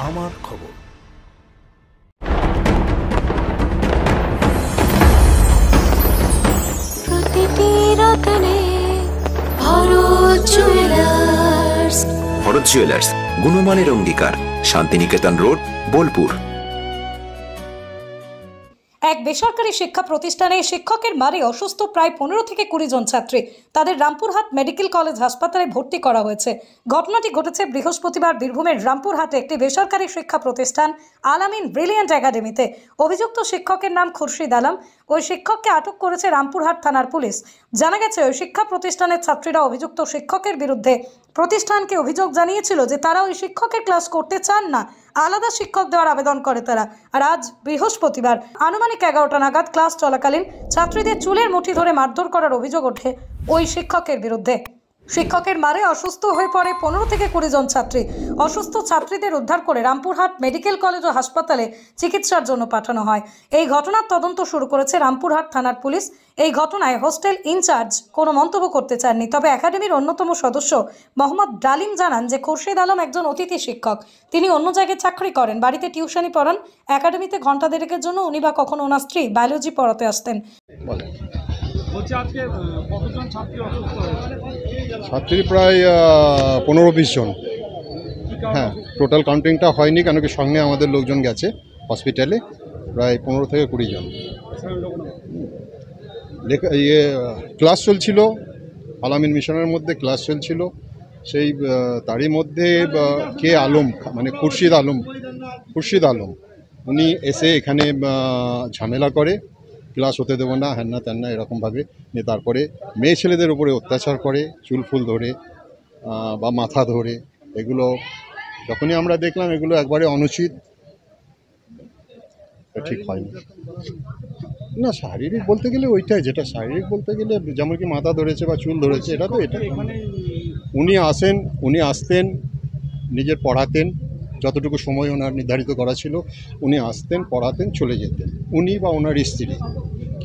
আমার খবর। প্রতিটি রতনে ভরত জুয়েলার্স। ভরত জুয়েলার্স, গুণমানের অঙ্গীকার, শান্তিনিকেতন রোড, বোলপুর। এক বেসরকারি শিক্ষা প্রতিষ্ঠানে শিক্ষকের মারে অসুস্থ প্রায় 15 থেকে 20 জন ছাত্রী। তাদের রামপুরহাট মেডিকেল কলেজ হাসপাতালে ভর্তি করা হয়েছে। ঘটনাটি ঘটেছে বৃহস্পতিবার বীরভূমের রামপুরহাটে একটি বেসরকারি শিক্ষা প্রতিষ্ঠান আলামিন ব্রিলিয়ান্ট একাডেমিতে। অভিযুক্ত শিক্ষকের নাম খুরশিদ আলম। ওই শিক্ষককে আটক করেছে রামপুরহাট থানার পুলিশ। জানা গেছে ওই শিক্ষা প্রতিষ্ঠানের ছাত্রীরা অভিযুক্ত শিক্ষকের বিরুদ্ধে প্রতিষ্ঠানকে অভিযোগ জানিয়েছিল যে তারা ওই শিক্ষকের ক্লাস করতে চান না, আলাদা শিক্ষক দেওয়ার আবেদন করে তারা। আর আজ বৃহস্পতিবার আনুমানিক 11টা নাগাদ ক্লাস চলাকালীন ছাত্রীদের চুলের মুঠি ধরে মারধর করার অভিযোগ ওঠে ওই শিক্ষকের বিরুদ্ধে। শিক্ষকের মারে অসুস্থ হয়ে পড়ে 15 থেকে 20 জন ছাত্রী। অসুস্থ ছাত্রীদের উদ্ধার করে রামপুরহাট মেডিকেল কলেজ ও হাসপাতালে চিকিৎসার জন্য পাঠানো হয়। এই ঘটনার তদন্ত শুরু করেছে রামপুরহাট থানার পুলিশ। এই ঘটনায় হোস্টেল ইনচার্জ কোনো মন্তব্য করতে চাননি, তবে একাডেমির অন্যতম সদস্য মোহাম্মদ ডালিম জানান যে খুরশিদ আলম একজন অতিথি শিক্ষক। তিনি অন্য জায়গায় চাকরি করেন, বাড়িতে টিউশনি পড়ান। একাডেমিতে ঘন্টা দেড়েকের জন্য উনি বা কখনো ওনার স্ত্রী বায়োলজি পড়াতে আসতেন। ছাত্রী প্রায় 15-20 জন। হ্যাঁ, টোটাল কাউন্টিংটা হয়নি, কেন কি সঙ্গে আমাদের লোকজন গেছে হসপিটালে। প্রায় 15 থেকে 20 জন। ক্লাস চলছিল, আলামিন মিশনের মধ্যে ক্লাস চলছিল। সেই তারই মধ্যে কে আলম, মানে খুরশিদ আলম উনি এসে এখানে ঝামেলা করে, ক্লাস হতে দেবো না, হ্যান না ত্যান না এরকমভাবে নিয়ে তারপরে মেয়ে ছেলেদের উপরে অত্যাচার করে, চুল ফুল ধরে বা মাথা ধরে। এগুলো যখনই আমরা দেখলাম এগুলো একবারে অনুচিত, ঠিক হয়নি। না, শারীরিক বলতে গেলে ওইটাই, যেটা শারীরিক বলতে গেলে যেমন কি মাথা ধরেছে বা চুল ধরেছে, এটা তো এটা। উনি আসতেন, নিজের পড়াতেন, যতটুকু সময় ওনার নির্ধারিত করা ছিল উনি আসতেন, পড়াতেন, চলে যেতেন, উনি বা ওনার স্ত্রী।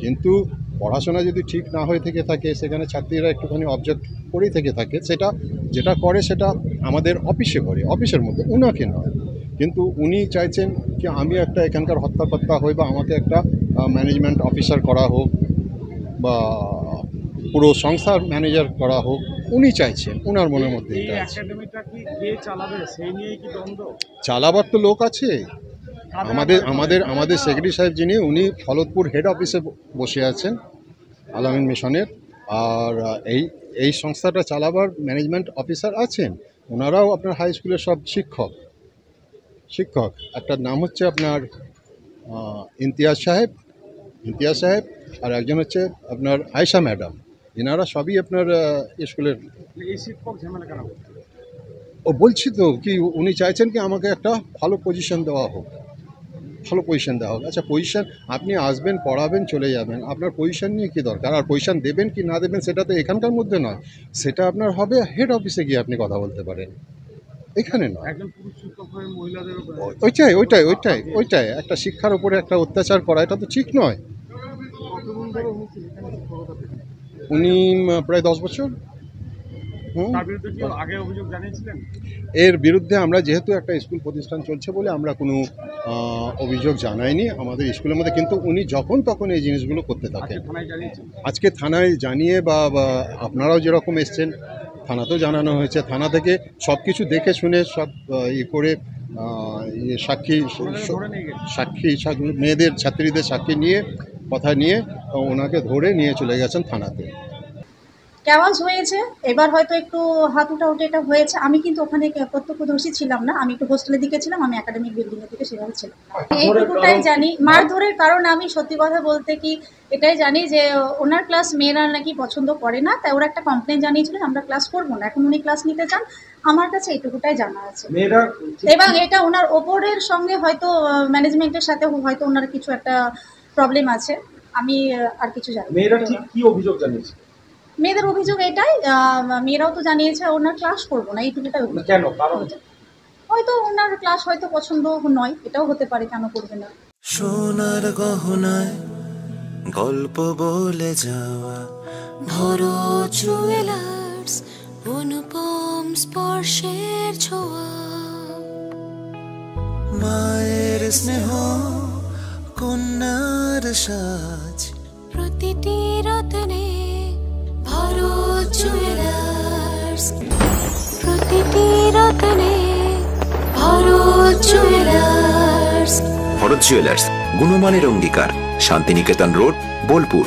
কিন্তু পড়াশোনা যদি ঠিক না হয়ে থেকে থাকে, সেখানে ছাত্রীরা একটুখানি অবজেক্ট করেই থেকে থাকে, সেটা যেটা করে সেটা আমাদের অফিসে করে, অফিসের মধ্যে, উনাকে নয়। কিন্তু উনি চাইছেন কি আমি একটা এখানকার হত্যাকর্তা হই, বা আমাকে একটা ম্যানেজমেন্ট অফিসার করা হোক, বা পুরো সংস্থার ম্যানেজার করা হোক, উনি চাইছেন, ওনার মনের মধ্যে এটা আছে। চালাবার তো লোক আছে, আমাদের সেক্রেটারি সাহেব যিনি, উনি ফলতপুর হেড অফিসে বসে আছেন আলামিন মিশনের। আর এই সংস্থাটা চালাবার ম্যানেজমেন্ট অফিসার আছেন, ওনারাও আপনার হাই স্কুলের সব শিক্ষক। একটার নাম হচ্ছে আপনার ইমতিয়াজ সাহেব, আর একজন হচ্ছে আপনার আয়েশা ম্যাডাম। এনারা সবই আপনার স্কুলের। ও বলছি তো কি, উনি চাইছেন কি আমাকে একটা ভালো পজিশন দেওয়া হোক। আচ্ছা, পজিশন আপনি আসবেন, পড়াবেন, চলে যাবেন, আপনার পজিশন নিয়ে কী দরকার? আর পজিশন দেবেন কি না দেবেন সেটা তো এখানকার মধ্যে নয়, সেটা আপনার হবে হেড অফিসে গিয়ে আপনি কথা বলতে পারেন, এখানে নয়। ওইটাই একটা শিক্ষার উপরে একটা অত্যাচার করা, এটা তো ঠিক নয়। উনি প্রায় 10 বছর। এর বিরুদ্ধে আমরা যেহেতু একটা স্কুল প্রতিষ্ঠান চলছে বলে আমরা কোনো অভিযোগ জানাইনি আমাদের স্কুলের মধ্যে, কিন্তু উনি যখন তখন এই জিনিসগুলো করতে থাকেন। আজকে থানায় জানিয়ে বা আপনারাও যেরকম এসছেন, থানাতেও জানানো হয়েছে। থানা থেকে সব কিছু দেখে শুনে সব করে সাক্ষী মেয়েদের, ছাত্রীদের সাক্ষী নিয়ে, কথা নিয়ে ওনাকে ধরে নিয়ে চলে গেছেন থানাতে। কেওয়াজ হয়েছে, এবার হয়তো একটু হাত উঠে এটা হয়েছে। আমি কিন্তু ওখানে প্রত্যক্ষদর্শী ছিলাম না, আমি একটু হোস্টেলের দিকে ছিলাম, আমি একাডেমিক বিল্ডিংয়ের দিকে সেভাবে ছিলাম। এইটুকুটাই জানি। মারধরের কারণ আমি সত্যি কথা বলতে কি এটাই জানি যে ওনার ক্লাস মেয়েরা নাকি পছন্দ করে না, তাই ওরা একটা কমপ্লেন জানিয়েছিলেন আমরা ক্লাস করবো না, এখন উনি ক্লাস নিতে চান। আমার কাছে এইটুকুটাই জানা আছে। এবং এটা ওনার ওপরের সঙ্গে হয়তো ম্যানেজমেন্টের সাথে হয়তো ওনার কিছু একটা প্রবলেম আছে, আমি আর কিছু জানি। মেয়েরা ঠিক কি অভিযোগ জানিয়েছে? মেয়েদের অভিযোগ এটাই, মেয়েরাও তো জানিয়েছে ওনার ক্লাস করবো না, এইটুকুটাই। কেন? কারণ হয়তো ওনার ক্লাস হয়তো পছন্দ নয়, এটাও হতে পারে, কেন করবে না। সোনার গহনায় গল্প বলে যাওয়া ভরত জুয়েলার্স, অনুপম স্পর্শের ছোঁয়া। স্নেহ কন্যার সাজ, প্রতিটি রতনে ভারত জুয়েলার্স, প্রতিটি রতনে ভারত জুয়েলার্স। ভরত জুয়েলার্স, গুণমানের অঙ্গীকার, শান্তিনিকেতন রোড, বোলপুর।